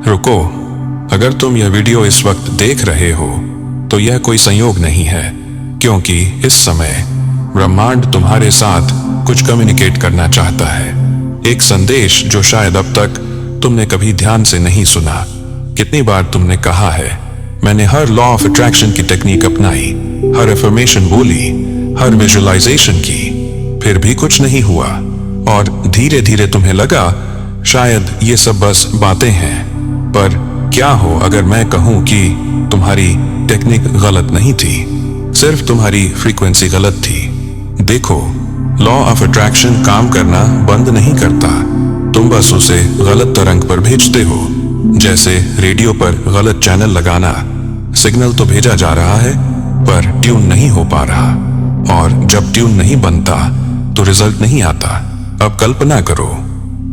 रुको, अगर तुम यह वीडियो इस वक्त देख रहे हो तो यह कोई संयोग नहीं है, क्योंकि इस समय ब्रह्मांड तुम्हारे साथ कुछ कम्युनिकेट करना चाहता है। एक संदेश जो शायद अब तक तुमने कभी ध्यान से नहीं सुना। कितनी बार तुमने कहा है, मैंने हर लॉ ऑफ अट्रैक्शन की टेक्निक अपनाई, हर अफर्मेशन बोली, हर विजुअलाइजेशन की, फिर भी कुछ नहीं हुआ। और धीरे धीरे तुम्हें लगा शायद ये सब बस बातें हैं। पर क्या हो अगर मैं कहूं कि तुम्हारी टेक्निक गलत नहीं थी, सिर्फ तुम्हारी फ्रीक्वेंसी गलत थी। देखो, लॉ ऑफ अट्रैक्शन काम करना बंद नहीं करता, तुम बस उसे गलत तरंग पर भेजते हो। जैसे रेडियो पर गलत चैनल लगाना, सिग्नल तो भेजा जा रहा है पर ट्यून नहीं हो पा रहा, और जब ट्यून नहीं बनता तो रिजल्ट नहीं आता। अब कल्पना करो,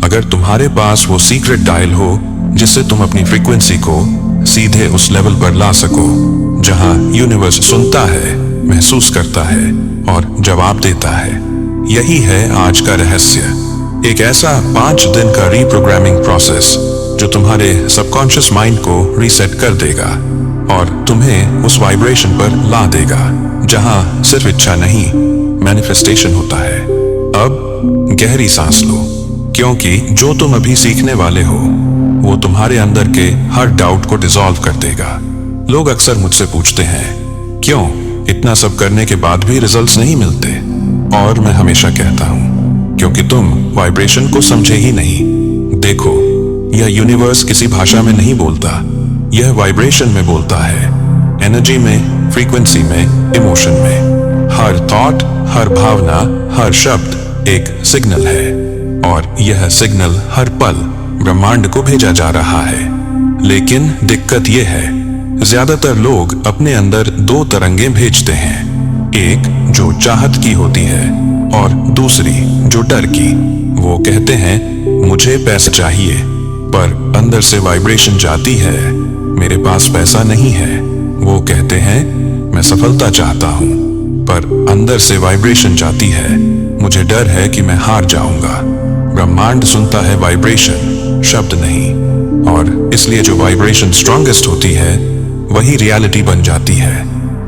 अगर तुम्हारे पास वो सीक्रेट डायल हो जिससे तुम अपनी फ्रीक्वेंसी को सीधे उस लेवल पर ला सको जहां यूनिवर्स सुनता है, महसूस करता है और जवाब देता है। यही है आज का रहस्य, एक ऐसा 5 दिन का रीप्रोग्रामिंग प्रोसेस जो तुम्हारे सबकॉन्शियस माइंड को रीसेट कर देगा और तुम्हें उस वाइब्रेशन पर ला देगा जहां सिर्फ इच्छा नहीं, मैनिफेस्टेशन होता है। अब गहरी सांस लो, क्योंकि जो तुम अभी सीखने वाले हो वो तुम्हारे अंदर के हर डाउट को डिसॉल्व कर देगा। लोग अक्सर मुझसे पूछते हैं, क्यों इतना सब करने के बाद भी रिजल्ट्स नहीं मिलते? और मैं हमेशा कहता हूं, क्योंकि तुम वाइब्रेशन को समझे ही नहीं। देखो, यह यूनिवर्स किसी भाषा में नहीं बोलता, यह वाइब्रेशन में बोलता है, एनर्जी में, फ्रीक्वेंसी में, इमोशन में। हर थॉट, हर भावना, हर शब्द एक सिग्नल है, और यह सिग्नल हर पल ब्रह्मांड को भेजा जा रहा है। लेकिन दिक्कत यह है, ज्यादातर लोग अपने अंदर 2 तरंगें भेजते हैं, एक जो चाहत की होती है और दूसरी जो डर की। वो कहते हैं, मुझे पैसा चाहिए, पर अंदर से वाइब्रेशन जाती है, मेरे पास पैसा नहीं है। वो कहते हैं, मैं सफलता चाहता हूं, पर अंदर से वाइब्रेशन जाती है, मुझे डर है कि मैं हार जाऊंगा। ब्रह्मांड सुनता है वाइब्रेशन, शब्द नहीं, और इसलिए जो वाइब्रेशन स्ट्रॉन्गेस्ट होती है वही रियलिटी बन जाती है।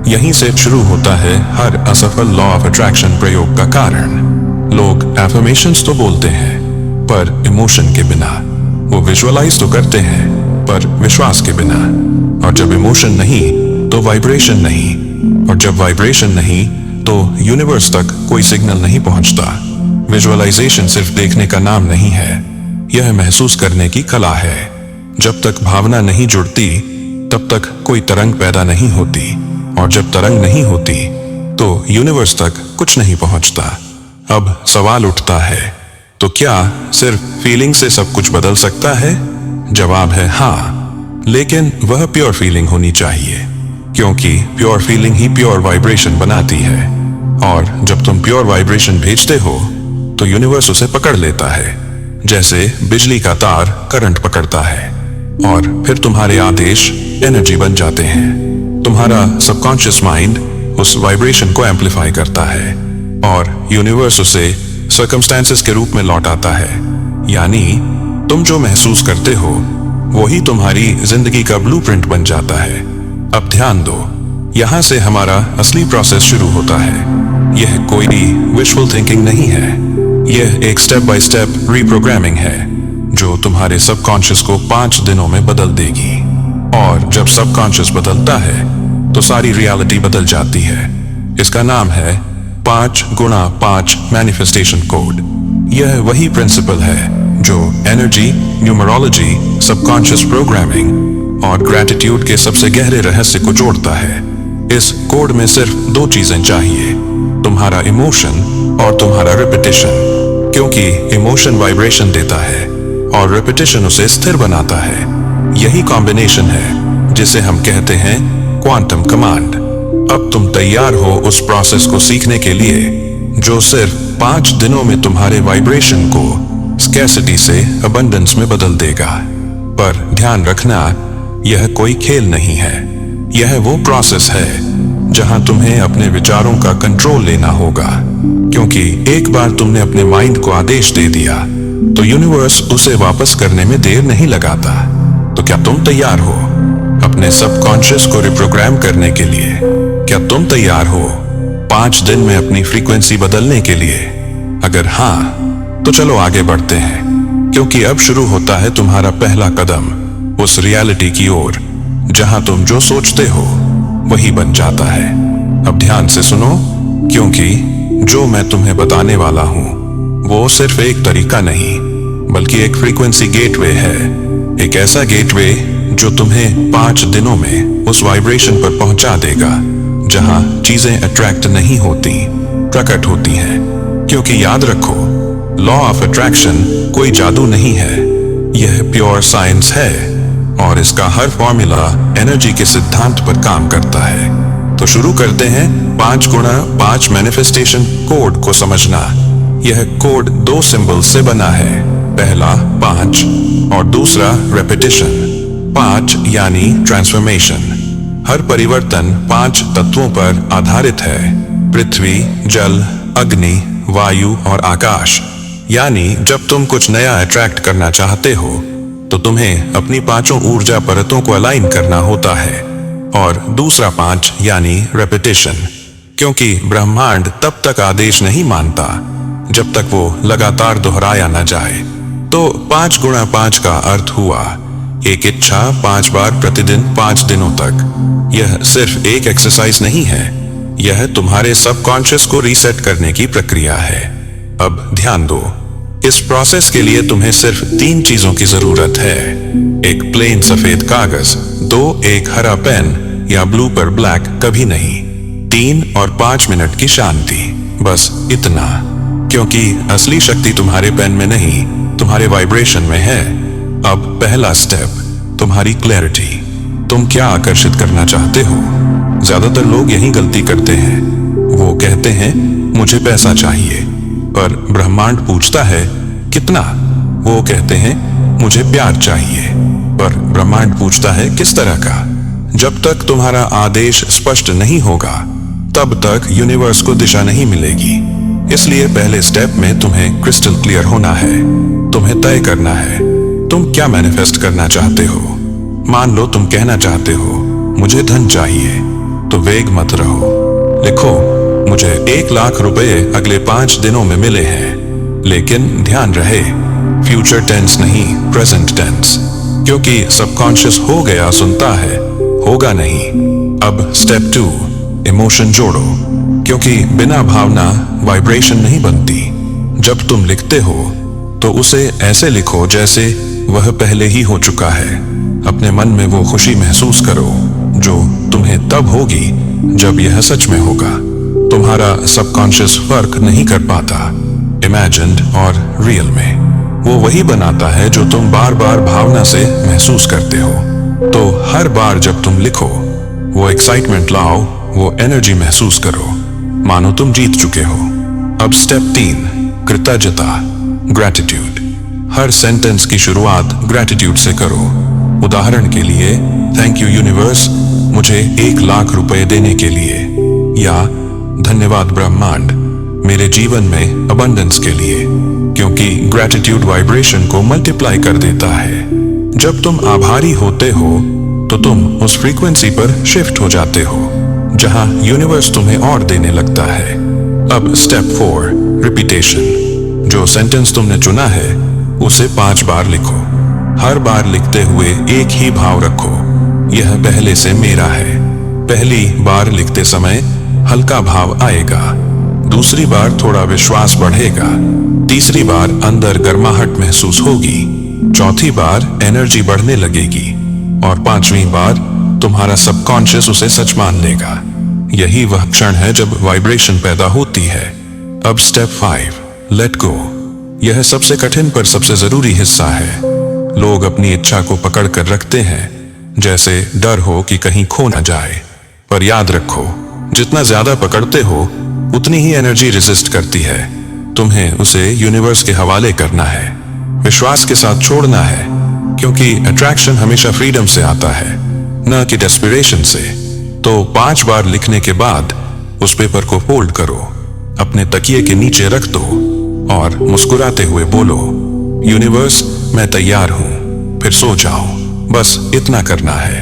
यहीं से शुरू होता है हर असफल लॉ ऑफ अट्रैक्शन प्रयोग का कारण। लोग एफर्मेशंस तो बोलते हैं, पर इमोशन के बिना। वो विजुअलाइज तो करते हैं, पर विश्वास के बिना। और जब इमोशन नहीं तो वाइब्रेशन नहीं, और जब वाइब्रेशन नहीं तो यूनिवर्स तक कोई सिग्नल नहीं पहुंचता। विजुअलाइजेशन सिर्फ देखने का नाम नहीं है, यह महसूस करने की कला है। जब तक भावना नहीं जुड़ती तब तक कोई तरंग पैदा नहीं होती, और जब तरंग नहीं होती तो यूनिवर्स तक कुछ नहीं पहुंचता। अब सवाल उठता है, तो क्या सिर्फ फीलिंग से सब कुछ बदल सकता है? जवाब है हाँ, लेकिन वह प्योर फीलिंग होनी चाहिए, क्योंकि प्योर फीलिंग ही प्योर वाइब्रेशन बनाती है। और जब तुम प्योर वाइब्रेशन भेजते हो तो यूनिवर्स उसे पकड़ लेता है, जैसे बिजली का तार करंट पकड़ता है, और फिर तुम्हारे आदेश एनर्जी बन जाते हैं। तुम्हारा सबकॉन्शियस माइंड उस वाइब्रेशन को एम्पलीफाई करता है, और यूनिवर्स उसे सर्कमस्टेंसेस के रूप में लौटाता है। यानी तुम जो महसूस करते हो वही तुम्हारी जिंदगी का ब्लूप्रिंट बन जाता है। अब ध्यान दो, यहां से हमारा असली प्रोसेस शुरू होता है। यह कोई विशफुल थिंकिंग नहीं है, यह एक स्टेप बाय स्टेप रीप्रोग्रामिंग है जो तुम्हारे सबकॉन्शियस को 5 दिनों में बदल देगी। और जब सबकॉन्शियस बदलता है तो सारी रियलिटी बदल जाती है। इसका नाम है 5x5 मैनिफेस्टेशन कोड। यह वही प्रिंसिपल है जो एनर्जी, न्यूमरोलॉजी, सबकॉन्शियस प्रोग्रामिंग और ग्रैटिट्यूड के सबसे गहरे रहस्य को जोड़ता है। इस कोड में सिर्फ 2 चीजें चाहिए, तुम्हारा इमोशन और तुम्हारा रिपीटिशन, क्योंकि इमोशन वाइब्रेशन देता है और रिपीटिशन उसे स्थिर बनाता है। यही कॉम्बिनेशन है जिसे हम कहते हैं क्वांटम कमांड। अब तुम तैयार हो उस प्रोसेस को सीखने के लिए जो सिर्फ 5 दिनों में तुम्हारे वाइब्रेशन को स्कैर्सिटी से अबंडेंस में बदल देगा। पर ध्यान रखना, यह कोई खेल नहीं है, यह वो प्रोसेस है जहां तुम्हें अपने विचारों का कंट्रोल लेना होगा, क्योंकि एक बार तुमने अपने माइंड को आदेश दे दिया तो यूनिवर्स उसे वापस करने में देर नहीं लगाता। तो क्या तुम तैयार हो अपने सबकॉन्शियस को रिप्रोग्राम करने के लिए? क्या तुम तैयार हो 5 दिन में अपनी फ्रीक्वेंसी बदलने के लिए? अगर हाँ, तो चलो आगे बढ़ते हैं, क्योंकि अब शुरू होता है तुम्हारा पहला कदम उस रियलिटी की ओर जहां तुम जो सोचते हो वही बन जाता है। अब ध्यान से सुनो, क्योंकि जो मैं तुम्हें बताने वाला हूं वो सिर्फ एक तरीका नहीं, बल्कि एक फ्रीक्वेंसी गेटवे है। एक ऐसा गेटवे जो तुम्हें 5 दिनों में उस वाइब्रेशन पर पहुंचा देगा जहां चीजें अट्रैक्ट नहीं होती, प्रकट होती हैं। क्योंकि याद रखो, लॉ ऑफ अट्रैक्शन कोई जादू नहीं है, यह प्योर साइंस है और इसका हर फॉर्मूला एनर्जी के सिद्धांत पर काम करता है। तो शुरू करते हैं 5 गुणा 5 मैनिफेस्टेशन कोड को समझना। यह कोड 2 सिंबल्स से बना है, पहला 5 और दूसरा रेपिटेशन। 5 यानी ट्रांसफॉर्मेशन। हर परिवर्तन 5 तत्वों पर आधारित है, पृथ्वी, जल, अग्नि, वायु और आकाश। यानी जब तुम कुछ नया अट्रैक्ट करना चाहते हो तो तुम्हें अपनी 5 ऊर्जा परतों को अलाइन करना होता है। और दूसरा 5 यानी रेपिटेशन, क्योंकि ब्रह्मांड तब तक आदेश नहीं मानता जब तक वो लगातार दोहराया न जाए। तो 5 गुणा 5 का अर्थ हुआ एक इच्छा 5 बार प्रतिदिन 5 दिनों तक। यह सिर्फ एक एक्सरसाइज नहीं है, यह तुम्हारे सबकॉन्शियस को रीसेट करने की प्रक्रिया है। अब ध्यान दो, इस प्रोसेस के लिए तुम्हें सिर्फ 3 चीजों की जरूरत है। एक प्लेन सफेद कागज, 2 एक हरा पेन या ब्लू पर ब्लैक कभी नहीं, 3 और 5 मिनट की शांति, बस इतना। क्योंकि असली शक्ति तुम्हारे पेन में नहीं, तुम्हारे वाइब्रेशन में है। अब पहला स्टेप, तुम्हारी क्लैरिटी। तुम क्या आकर्षित करना चाहते हो? ज्यादातर लोग यही गलती करते हैं, वो कहते हैं मुझे पैसा चाहिए, पर ब्रह्मांड पूछता है कितना? वो कहते हैं मुझे प्यार चाहिए, पर ब्रह्मांड पूछता है किस तरह का? जब तक तुम्हारा आदेश स्पष्ट नहीं होगा तब तक यूनिवर्स को दिशा नहीं मिलेगी। इसलिए पहले स्टेप में तुम्हें क्रिस्टल क्लियर होना है। तुम्हें तय करना है तुम क्या मैनिफेस्ट करना चाहते हो। मान लो तुम कहना चाहते हो मुझे धन चाहिए, तो वेग मत रहो, लिखो मुझे 1 लाख रुपए अगले 5 दिनों में मिले हैं। लेकिन ध्यान रहे, फ्यूचर टेंस नहीं, प्रेजेंट टेंस, क्योंकि सबकॉन्शियस हो गया सुनता है, होगा नहीं। अब स्टेप 2, इमोशन जोड़ो, क्योंकि बिना भावना वाइब्रेशन नहीं बनती। जब तुम लिखते हो तो उसे ऐसे लिखो जैसे वह पहले ही हो चुका है। अपने मन में वो खुशी महसूस करो जो तुम्हें तब होगी जब यह सच में होगा। तुम्हारा सबकॉन्शियस फर्क नहीं कर पाता इमेजिन्ड और रियल में। वो वही बनाता है जो तुम बार बार भावना से महसूस करते हो। तो हर बार जब तुम लिखो, वो एक्साइटमेंट लाओ, वो एनर्जी महसूस करो, मानो तुम जीत चुके हो। अब स्टेप 3, कृतज्ञता, ग्रैटिट्यूड। हर सेंटेंस की शुरुआत ग्रैटिट्यूड से करो। उदाहरण के लिए, थैंक यू यूनिवर्स मुझे 1 लाख रुपए देने के लिए, या धन्यवाद ब्रह्मांड मेरे जीवन में अबंडेंस के लिए, क्योंकि ग्रैटिट्यूड वाइब्रेशन को मल्टीप्लाई कर देता है। जब तुम आभारी होते हो तो तुम उस फ्रीक्वेंसी पर शिफ्ट हो जाते हो जहां यूनिवर्स तुम्हें और देने लगता है। अब स्टेप 4, रिपीटेशन। जो सेंटेंस तुमने चुना है उसे 5 बार लिखो। हर बार लिखते हुए एक ही भाव रखो, यह पहले से मेरा है। पहली बार लिखते समय हल्का भाव आएगा, दूसरी बार थोड़ा विश्वास बढ़ेगा, तीसरी बार अंदर गर्माहट महसूस होगी, चौथी बार एनर्जी बढ़ने लगेगी और 5वीं बार तुम्हारा सबकॉन्शियस उसे सच मान लेगा। यही वह क्षण है जब वाइब्रेशन पैदा होती है। अब स्टेप 5, लेट गो। यह सबसे कठिन पर सबसे जरूरी हिस्सा है। लोग अपनी इच्छा को पकड़ कर रखते हैं जैसे डर हो कि कहीं खो न जाए, पर याद रखो जितना ज्यादा पकड़ते हो उतनी ही एनर्जी रेजिस्ट करती है। तुम्हें उसे यूनिवर्स के हवाले करना है, विश्वास के साथ छोड़ना है, क्योंकि अट्रैक्शन हमेशा फ्रीडम से आता है, न कि डेस्पिरेशन से। तो 5 बार लिखने के बाद उस पेपर को फोल्ड करो, अपने तकिए के नीचे रख दो और मुस्कुराते हुए बोलो, यूनिवर्स मैं तैयार हूं। फिर सो जाओ। बस इतना करना है।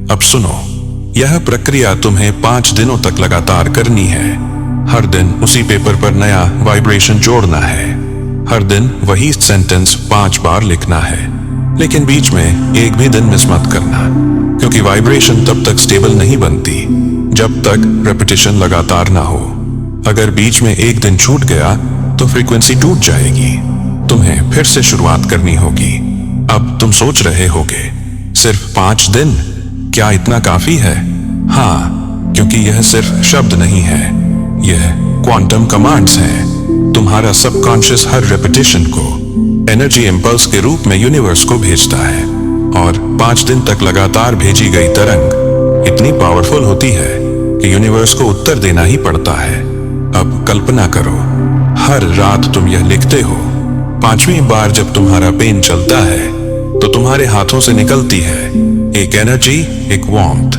अब सुनो, यह प्रक्रिया तुम्हें 5 दिनों तक लगातार करनी है। हर दिन उसी पेपर पर नया वाइब्रेशन जोड़ना है। हर दिन वही सेंटेंस 5 बार लिखना है, लेकिन बीच में एक भी दिन मिस मत करना, क्योंकि वाइब्रेशन तब तक स्टेबल नहीं बनती जब तक रेपिटेशन लगातार ना हो। अगर बीच में एक दिन छूट गया तो फ्रीक्वेंसी टूट जाएगी। तुम्हें फिर से शुरुआत करनी होगी। अब तुम सोच रहे होगे, सिर्फ 5 दिन, क्या इतना काफी है? हाँ, क्योंकि यह सिर्फ शब्द नहीं है, यह क्वांटम कमांड्स हैं। तुम्हारा सबकॉन्शियस हर रेपिटेशन को एनर्जी इंपल्स के रूप में यूनिवर्स को भेजता है, और 5 दिन तक लगातार भेजी गई तरंग इतनी पावरफुल होती है कि यूनिवर्स को उत्तर देना ही पड़ता है। अब कल्पना करो, हर रात तुम यह लिखते हो। 5वीं बार जब तुम्हारा पेन चलता है तो तुम्हारे हाथों से निकलती है एक एनर्जी, एक वार्मथ।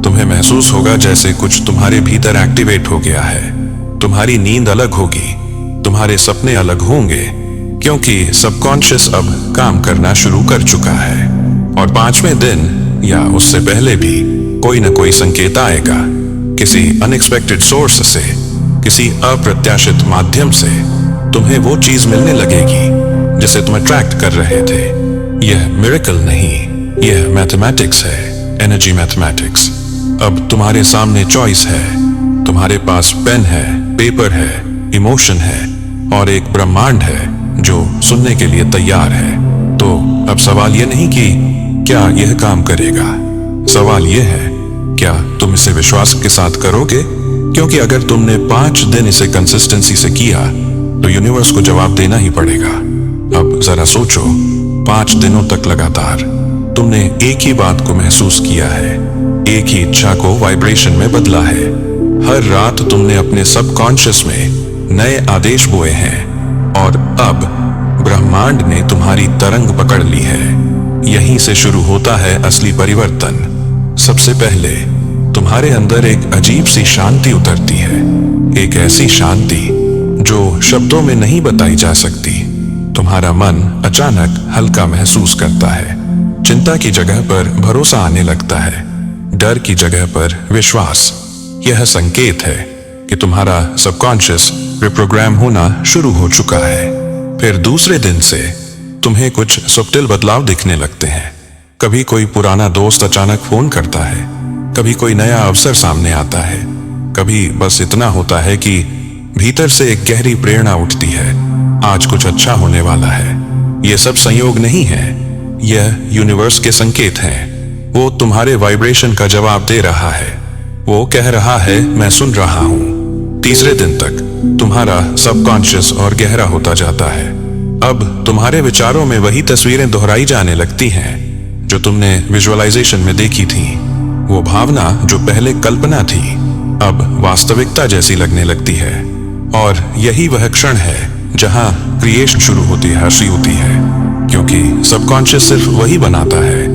तुम्हें महसूस होगा जैसे कुछ तुम्हारे भीतर एक्टिवेट हो गया है। तुम्हारी नींद अलग होगी, तुम्हारे सपने अलग होंगे, क्योंकि सबकॉन्शियस अब काम करना शुरू कर चुका है। और 5वें दिन या उससे पहले भी कोई न कोई संकेत आएगा, किसी अनएक्सपेक्टेड सोर्स से, किसी अप्रत्याशित माध्यम से तुम्हें वो चीज मिलने लगेगी जिसे तुम अट्रैक्ट कर रहे थे। यह मिरेकल नहीं, यह मैथमेटिक्स है, एनर्जी मैथमेटिक्स। अब तुम्हारे सामने चॉइस है। तुम्हारे पास पेन है, पेपर है, इमोशन है और एक ब्रह्मांड है जो सुनने के लिए तैयार है। तो अब सवाल यह नहीं कि क्या यह काम करेगा, सवाल यह है क्या तुम इसे विश्वास के साथ करोगे? क्योंकि अगर तुमने 5 दिन इसे कंसिस्टेंसी से किया तो यूनिवर्स को जवाब देना ही पड़ेगा। अब जरा सोचो, 5 दिनों तक लगातार तुमने एक ही बात को महसूस किया है, एक ही इच्छा को वाइब्रेशन में बदला है। हर रात तुमने अपने सबकॉन्शियस में नए आदेश बोए हैं, और अब ब्रह्मांड ने तुम्हारी तरंग पकड़ ली है। यहीं से शुरू होता है असली परिवर्तन। सबसे पहले तुम्हारे अंदर एक अजीब सी शांति उतरती है, एक ऐसी शांति जो शब्दों में नहीं बताई जा सकती। तुम्हारा मन अचानक हल्का महसूस करता है। चिंता की जगह पर भरोसा आने लगता है, डर की जगह पर विश्वास। यह संकेत है कि तुम्हारा सबकॉन्शियस रिप्रोग्राम होना शुरू हो चुका है। फिर दूसरे दिन से तुम्हें कुछ सब्टिल बदलाव दिखने लगते हैं। कभी कोई पुराना दोस्त अचानक फोन करता है, कभी कोई नया अवसर सामने आता है, कभी बस इतना होता है कि भीतर से एक गहरी प्रेरणा उठती है, आज कुछ अच्छा होने वाला है। यह सब संयोग नहीं है, यह यूनिवर्स के संकेत हैं। वो तुम्हारे वाइब्रेशन का जवाब दे रहा है। वो कह रहा है, मैं सुन रहा हूं। तीसरे दिन तक तुम्हारा सबकॉन्शियस और गहरा होता जाता है। अब तुम्हारे विचारों में वही तस्वीरें दोहराई जाने लगती हैं जो तुमने विजुअलाइजेशन में देखी थी। वो भावना जो पहले कल्पना थी अब वास्तविकता जैसी लगने लगती है। और यही वह क्षण है जहां क्रिएशन शुरू होती है, हर्षी होती है, क्योंकि सबकॉन्शियस सिर्फ वही बनाता है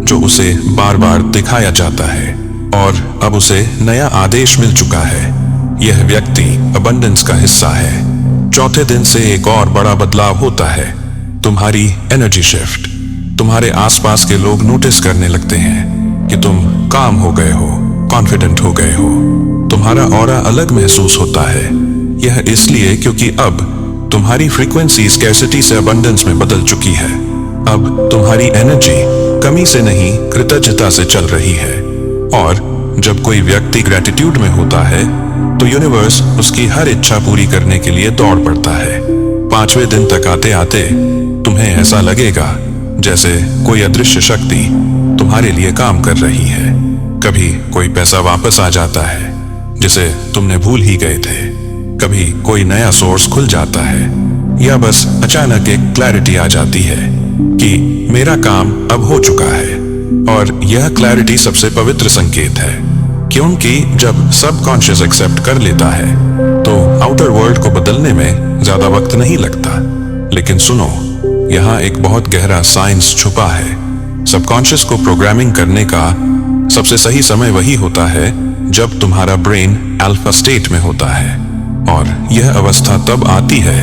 जो उसे बार बार दिखाया जाता है। और अब उसे नया आदेश मिल चुका है। यह व्यक्ति अबंडेंस का हिस्सा है। चौथे दिन से एक और बड़ा बदलाव होता है, तुम्हारी एनर्जी शिफ्ट। तुम्हारे आसपास के लोग नोटिस करने लगते हैं कि तुम काम हो गए हो, कॉन्फिडेंट हो गए हो। तुम्हारा ऑरा अलग महसूस होता है। यह इसलिए क्योंकि अब तुम्हारी फ्रीक्वेंसी स्कैर्सिटी से अबंडेंस में बदल चुकी है। अब तुम्हारी एनर्जी कमी से नहीं, कृतज्ञता से चल रही है। और जब कोई व्यक्ति ग्रेटिट्यूड में होता है तो यूनिवर्स उसकी हर इच्छा पूरी करने के लिए दौड़ पड़ता है। 5वें दिन तक आते आते तुम्हें ऐसा लगेगा जैसे कोई अदृश्य शक्ति तुम्हारे लिए काम कर रही है। कभी कोई पैसा वापस आ जाता है जिसे तुमने भूल ही गए थे, कभी कोई नया सोर्स खुल जाता है, या बस अचानक एक क्लैरिटी आ जाती है कि मेरा काम अब हो चुका है। और यह क्लैरिटी सबसे पवित्र संकेत है, क्योंकि जब सबकॉन्शियस एक्सेप्ट कर लेता है तो आउटर वर्ल्ड को बदलने में ज्यादा वक्त नहीं लगता। लेकिन सुनो, यहाँ एक बहुत गहरा साइंस छुपा है। सबकॉन्शियस को प्रोग्रामिंग करने का सबसे सही समय वही होता है जब तुम्हारा ब्रेन अल्फा स्टेट में होता है। और यह अवस्था तब आती है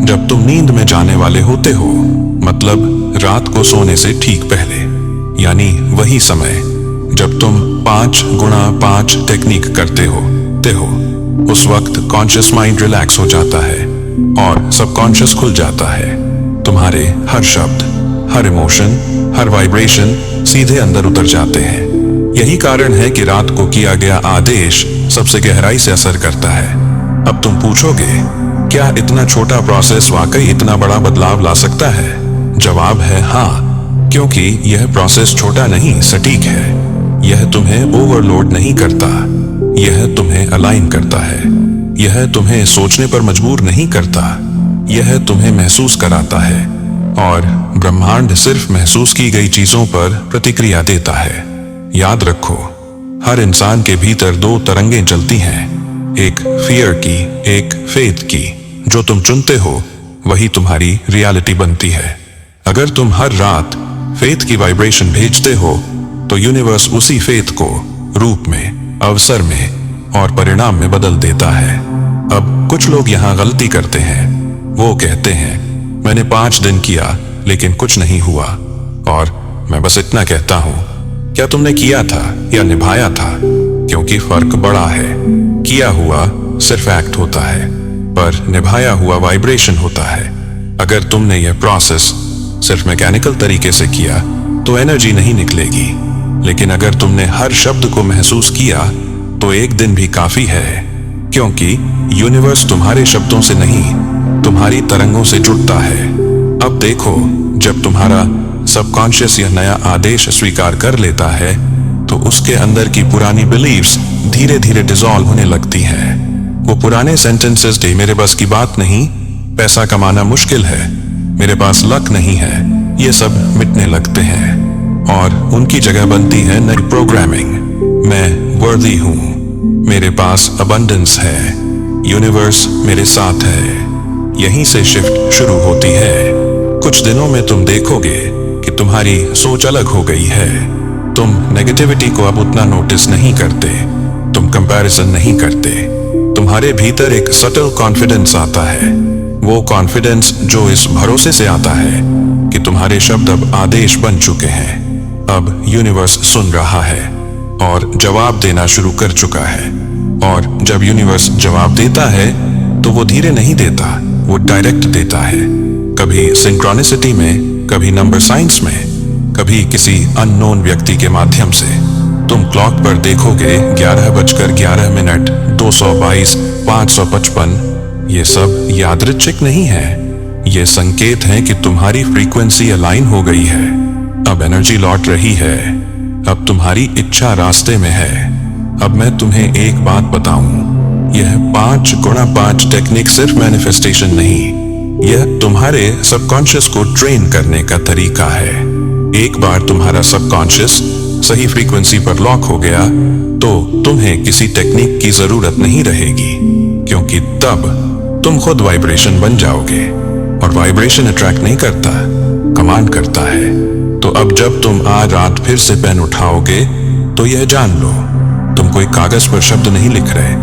जब तुम नींद में जाने वाले होते हो, मतलब रात को सोने से ठीक पहले। यानी वही समय जब तुम 5x5 टेक्निक करते हो उस वक्त कॉन्शियस माइंड रिलैक्स हो जाता है और सबकॉन्शियस खुल जाता है। तुम्हारे हर शब्द, हर इमोशन, हर वाइब्रेशन सीधे अंदर उतर जाते हैं। यही कारण है कि रात को किया गया आदेश सबसे गहराई से असर करता है। अब तुम पूछोगे, क्या इतना छोटा प्रोसेस वाकई इतना बड़ा बदलाव ला सकता है? जवाब है हाँ, क्योंकि यह प्रोसेस छोटा नहीं, सटीक है। यह तुम्हें ओवरलोड नहीं करता, यह तुम्हें अलाइन करता है। यह तुम्हें सोचने पर मजबूर नहीं करता, यह तुम्हें महसूस कराता है। और ब्रह्मांड सिर्फ महसूस की गई चीजों पर प्रतिक्रिया देता है। याद रखो, हर इंसान के भीतर दो तरंगें चलती हैं, एक फियर की, एक फेथ की। जो तुम चुनते हो वही तुम्हारी रियलिटी बनती है। अगर तुम हर रात फेथ की वाइब्रेशन भेजते हो तो यूनिवर्स उसी फेथ को रूप में, अवसर में और परिणाम में बदल देता है। अब कुछ लोग यहाँ गलती करते हैं। वो कहते हैं, मैंने 5 दिन किया लेकिन कुछ नहीं हुआ। और मैं बस इतना कहता हूँ, क्या तुमने किया था या निभाया था? क्योंकि फर्क बड़ा है। किया हुआ सिर्फ एक्ट होता है, पर निभाया हुआ वाइब्रेशन होता है। अगर तुमने यह प्रोसेस सिर्फ मैकेनिकल तरीके से किया तो एनर्जी नहीं निकलेगी, लेकिन अगर तुमने हर शब्द को महसूस किया तो एक दिन भी काफी है, क्योंकि यूनिवर्स तुम्हारे शब्दों से नहीं, तुम्हारी तरंगों से जुड़ता है। अब देखो, जब तुम्हारा सबकॉन्शियस यह नया आदेश स्वीकार कर लेता है तो उसके अंदर की पुरानी बिलीव्स धीरे धीरे डिसॉल्व होने लगती हैं। वो पुराने सेंटेंसेस थे, मेरे बस की बात नहीं, पैसा कमाना मुश्किल है, मेरे पास लक नहीं है, ये सब मिटने लगते हैं और उनकी जगह बनती है नई प्रोग्रामिंग। मैं वर्दी हूँ, मेरे पास अबंडेंस है, यूनिवर्स मेरे साथ है। यहीं से शिफ्ट शुरू होती है। कुछ दिनों में तुम देखोगे कि तुम्हारी सोच अलग हो गई है। तुम नेगेटिविटी को अब उतना नोटिस नहीं करते, तुम कंपैरिजन नहीं करते। तुम्हारे भीतर एक सटल कॉन्फिडेंस आता है, वो कॉन्फिडेंस जो इस भरोसे से आता है कि तुम्हारे शब्द अब आदेश बन चुके हैं। अब यूनिवर्स सुन रहा है और जवाब देना शुरू कर चुका है। और जब यूनिवर्स जवाब देता है तो वो धीरे नहीं देता, वो डायरेक्ट देता है। कभी सिंक्रोनिसिटी में, कभी नंबर साइंस में, कभी किसी अननोन व्यक्ति के माध्यम से। तुम क्लॉक पर देखोगे 11:11, 222, 555। ये सब यादृच्छिक नहीं है, ये संकेत है कि तुम्हारी फ्रीक्वेंसी अलाइन हो गई है। अब एनर्जी लौट रही है, अब तुम्हारी इच्छा रास्ते में है। अब मैं तुम्हें एक बात बताऊं, यह 5x5 टेक्निक सिर्फ मैनिफेस्टेशन नहीं, यह तुम्हारे सबकॉन्शियस को ट्रेन करने का तरीका है। एक बार तुम्हारा सबकॉन्शियस सही फ्रीक्वेंसी पर लॉक हो गया तो तुम्हें किसी टेक्निक की जरूरत नहीं रहेगी, क्योंकि तब तुम खुद वाइब्रेशन बन जाओगे। और वाइब्रेशन अट्रैक्ट नहीं करता, कमांड करता है। तो अब जब तुम आज रात फिर से पेन उठाओगे तो यह जान लो, तुम कोई कागज पर शब्द नहीं लिख रहे,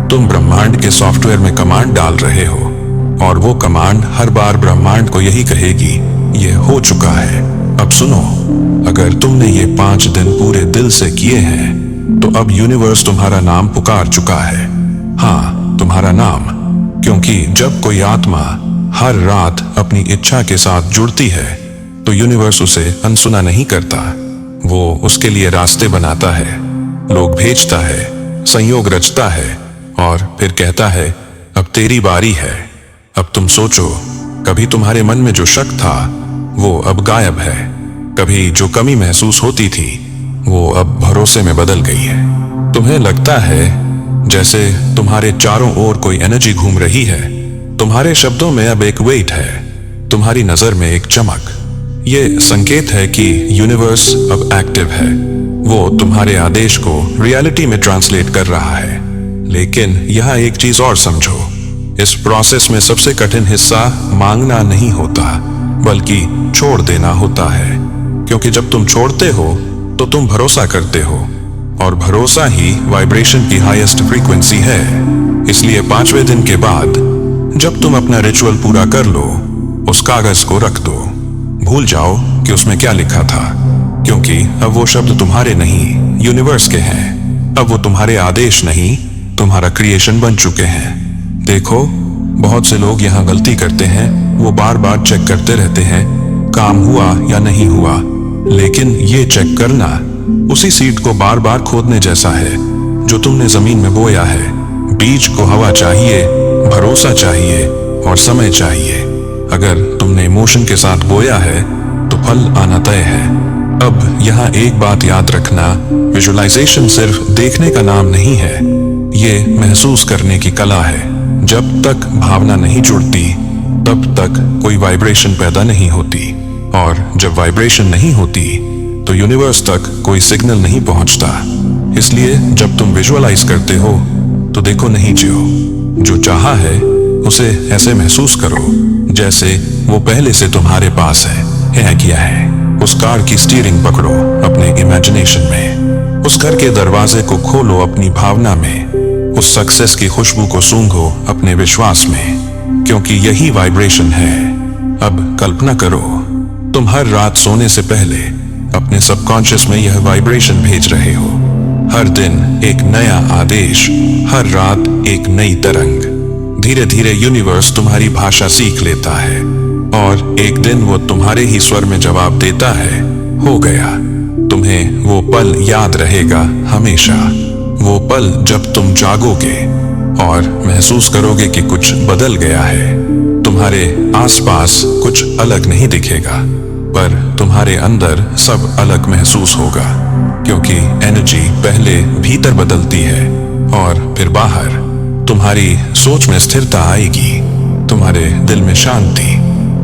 तुम ब्रह्मांड के सॉफ्टवेयर में कमांड डाल रहे हो। और वो कमांड हर बार ब्रह्मांड को यही कहेगी, यह हो चुका है। अब सुनो, अगर तुमने ये 5 दिन पूरे दिल से किए हैं तो अब यूनिवर्स तुम्हारा नाम पुकार चुका है। हाँ, तुम्हारा नाम, क्योंकि जब कोई आत्मा हर रात अपनी इच्छा के साथ जुड़ती है तो यूनिवर्स उसे अनसुना नहीं करता, वो उसके लिए रास्ते बनाता है, लोग भेजता है, संयोग रचता है और फिर कहता है अब तेरी बारी है। अब तुम सोचो, कभी तुम्हारे मन में जो शक था वो अब गायब है, कभी जो कमी महसूस होती थी वो अब भरोसे में बदल गई है। तुम्हें लगता है जैसे तुम्हारे चारों ओर कोई एनर्जी घूम रही है, तुम्हारे शब्दों में अब एक वेट है, तुम्हारी नजर में एक चमक। ये संकेत है कि यूनिवर्स अब एक्टिव है, वो तुम्हारे आदेश को रियलिटी में ट्रांसलेट कर रहा है। लेकिन यहाँ एक चीज और समझो, इस प्रोसेस में सबसे कठिन हिस्सा मांगना नहीं होता, बल्कि छोड़ देना होता है। क्योंकि जब तुम छोड़ते हो तो तुम भरोसा करते हो, और भरोसा ही वाइब्रेशन की हाईएस्ट फ्रीक्वेंसी है। इसलिए 5वें दिन के बाद जब तुम अपना रिचुअल पूरा कर लो, उस कागज को रख दो, भूल जाओ कि उसमें क्या लिखा था। क्योंकि अब वो शब्द तुम्हारे नहीं, यूनिवर्स के हैं। अब वो तुम्हारे आदेश नहीं, तुम्हारा क्रिएशन बन चुके हैं। देखो, बहुत से लोग यहाँ गलती करते हैं। वो बार बार चेक करते रहते हैं काम हुआ या नहीं हुआ। लेकिन ये चेक करना उसी सीड को बार बार खोदने जैसा है जो तुमने जमीन में बोया है। बीज को हवा चाहिए, भरोसा चाहिए और समय चाहिए। अगर तुमने इमोशन के साथ बोया है तो फल आना तय है। अब यहाँ एक बात याद रखना, विजुअलाइजेशन सिर्फ देखने का नाम नहीं है, ये महसूस करने की कला है। जब तक भावना नहीं जुड़ती तब तक कोई वाइब्रेशन पैदा नहीं होती, और जब वाइब्रेशन नहीं होती तो यूनिवर्स तक कोई सिग्नल नहीं पहुंचता। इसलिए जब तुम विजुअलाइज करते हो तो देखो नहीं जियो, जो चाहा है उसे ऐसे महसूस करो जैसे वो पहले से तुम्हारे पास है किया है। उस कार की स्टीयरिंग पकड़ो अपने इमेजिनेशन में, उस घर के दरवाजे को खोलो अपनी भावना में, उस सक्सेस की खुशबू को सूंघो अपने विश्वास में, क्योंकि यही वाइब्रेशन है। अब कल्पना करो, तुम हर रात सोने से पहले अपने सबकॉन्शियस में यह वाइब्रेशन भेज रहे हो। हर दिन एक नया आदेश, हर रात एक नई तरंग। धीरे धीरे यूनिवर्स तुम्हारी भाषा सीख लेता है और एक दिन वो तुम्हारे ही स्वर में जवाब देता है, हो गया। तुम्हें वो पल याद रहेगा हमेशा, वो पल जब तुम जागोगे और महसूस करोगे कि कुछ बदल गया है। तुम्हारे आसपास कुछ अलग नहीं दिखेगा, पर तुम्हारे अंदर सब अलग महसूस होगा, क्योंकि एनर्जी पहले भीतर बदलती है और फिर बाहर। तुम्हारी सोच में स्थिरता आएगी, तुम्हारे दिल में शांति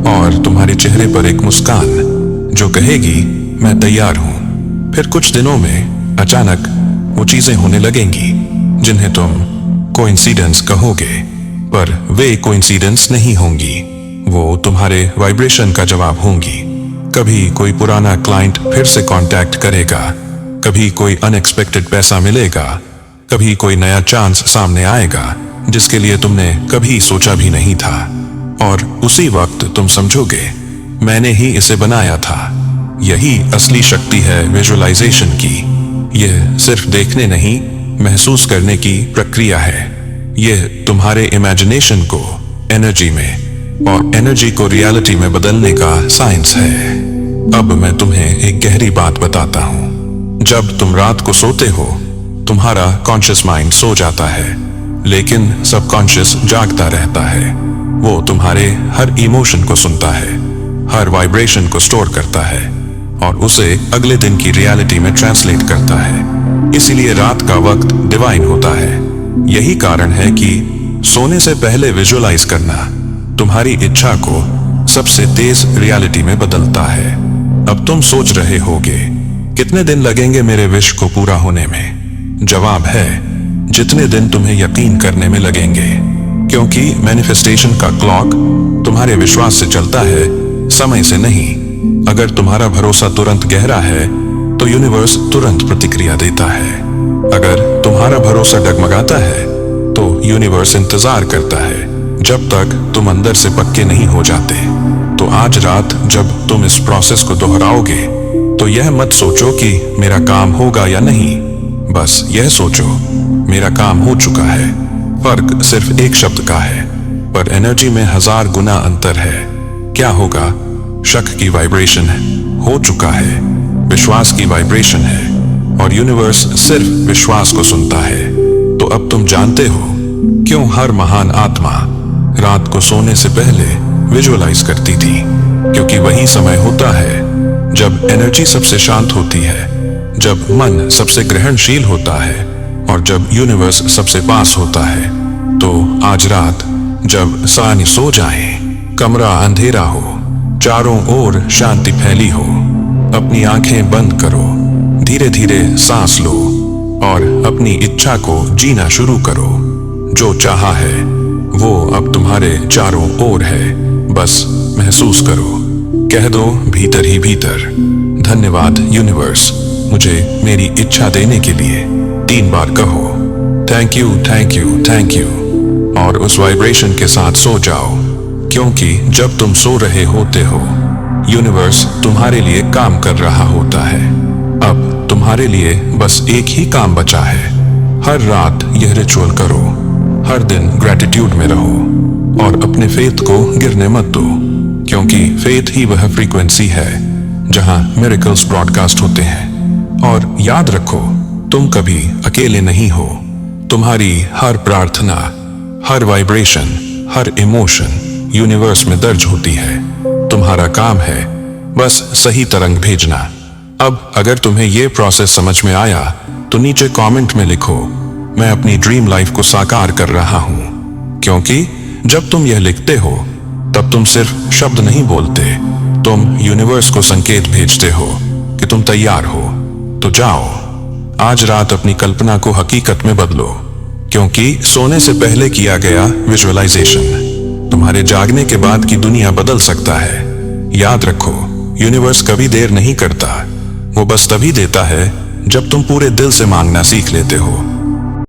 और तुम्हारे चेहरे पर एक मुस्कान जो कहेगी मैं तैयार हूं। फिर कुछ दिनों में अचानक वो चीजें होने लगेंगी जिन्हें तुम कोइंसिडेंस कहोगे, पर वे कोइंसिडेंस नहीं होंगी, वो तुम्हारे वाइब्रेशन का जवाब होंगी। कभी कोई पुराना क्लाइंट फिर से कांटेक्ट करेगा, कभी कोई अनएक्सपेक्टेड पैसा मिलेगा, कभी कोई नया चांस सामने आएगा जिसके लिए तुमने कभी सोचा भी नहीं था, और उसी वक्त तुम समझोगे मैंने ही इसे बनाया था। यही असली शक्ति है विजुअलाइजेशन की। यह सिर्फ देखने नहीं, महसूस करने की प्रक्रिया है। यह तुम्हारे इमेजिनेशन को एनर्जी में और एनर्जी को रियलिटी में बदलने का साइंस है। अब मैं तुम्हें एक गहरी बात बताता हूं। जब तुम रात को सोते हो, तुम्हारा कॉन्शियस माइंड सो जाता है, लेकिन सबकॉन्शियस जागता रहता है। वो तुम्हारे हर इमोशन को सुनता है, हर वाइब्रेशन को स्टोर करता है और उसे अगले दिन की रियलिटी में ट्रांसलेट करता है। इसीलिए रात का वक्त डिवाइन होता है। यही कारण है कि सोने से पहले विजुअलाइज करना तुम्हारी इच्छा को सबसे तेज रियलिटी में बदलता है। अब तुम सोच रहे होगे कितने दिन लगेंगे मेरे विश को पूरा होने में? जवाब है जितने दिन तुम्हें यकीन करने में लगेंगे, क्योंकि मैनिफेस्टेशन का क्लॉक तुम्हारे विश्वास से चलता है, समय से नहीं। अगर तुम्हारा भरोसा तुरंत गहरा है तो यूनिवर्स तुरंत प्रतिक्रिया देता है। अगर तुम्हारा भरोसा डगमगाता है तो यूनिवर्स इंतजार करता है जब तक तुम अंदर से पक्के नहीं हो जाते। तो आज रात जब तुम इस प्रोसेस को दोहराओगे तो यह मत सोचो कि मेरा काम होगा या नहीं, बस यह सोचो मेरा काम हो चुका है। फर्क सिर्फ एक शब्द का है, पर एनर्जी में 1000 गुना अंतर है। क्या होगा? शक की वाइब्रेशन हो चुका है, विश्वास की वाइब्रेशन है और यूनिवर्स सिर्फ विश्वास को सुनता है। तो अब तुम जानते हो क्यों हर महान आत्मा रात को सोने से पहले विजुअलाइज करती थी, क्योंकि वही समय होता है जब एनर्जी सबसे शांत होती है, जब मन सबसे ग्रहणशील होता है और जब यूनिवर्स सबसे पास होता है। तो आज रात जब सानी सो जाए, कमरा अंधेरा हो, चारों ओर शांति फैली हो, अपनी आंखें बंद करो, धीरे धीरे सांस लो और अपनी इच्छा को जीना शुरू करो। जो चाहा है वो अब तुम्हारे चारों ओर है, बस महसूस करो। कह दो भीतर ही भीतर, धन्यवाद यूनिवर्स मुझे मेरी इच्छा देने के लिए। 3 बार कहो thank you thank you thank you और उस वाइब्रेशन के साथ सो जाओ, क्योंकि जब तुम सो रहे होते हो यूनिवर्स तुम्हारे लिए काम कर रहा होता है। अब तुम्हारे लिए बस एक ही काम बचा है। हर रात यह रिचुअल करो, हर दिन ग्रैटिट्यूड में रहो और अपने फेथ को गिरने मत दो, क्योंकि फेथ ही वह फ्रीक्वेंसी है जहां मिरेकल्स ब्रॉडकास्ट होते हैं। और याद रखो, तुम कभी अकेले नहीं हो। तुम्हारी हर प्रार्थना, हर वाइब्रेशन, हर इमोशन यूनिवर्स में दर्ज होती है। तुम्हारा काम है बस सही तरंग भेजना। अब अगर तुम्हें यह प्रोसेस समझ में आया तो नीचे कमेंट में लिखो, मैं अपनी ड्रीम लाइफ को साकार कर रहा हूं। क्योंकि जब तुम यह लिखते हो तब तुम सिर्फ शब्द नहीं बोलते, तुम यूनिवर्स को संकेत भेजते हो कि तुम तैयार हो। तो जाओ, आज रात अपनी कल्पना को हकीकत में बदलो, क्योंकि सोने से पहले किया गया विजुअलाइजेशन तुम्हारे जागने के बाद की दुनिया बदल सकता है। याद रखो, यूनिवर्स कभी देर नहीं करता, वो बस तभी देता है जब तुम पूरे दिल से मांगना सीख लेते हो।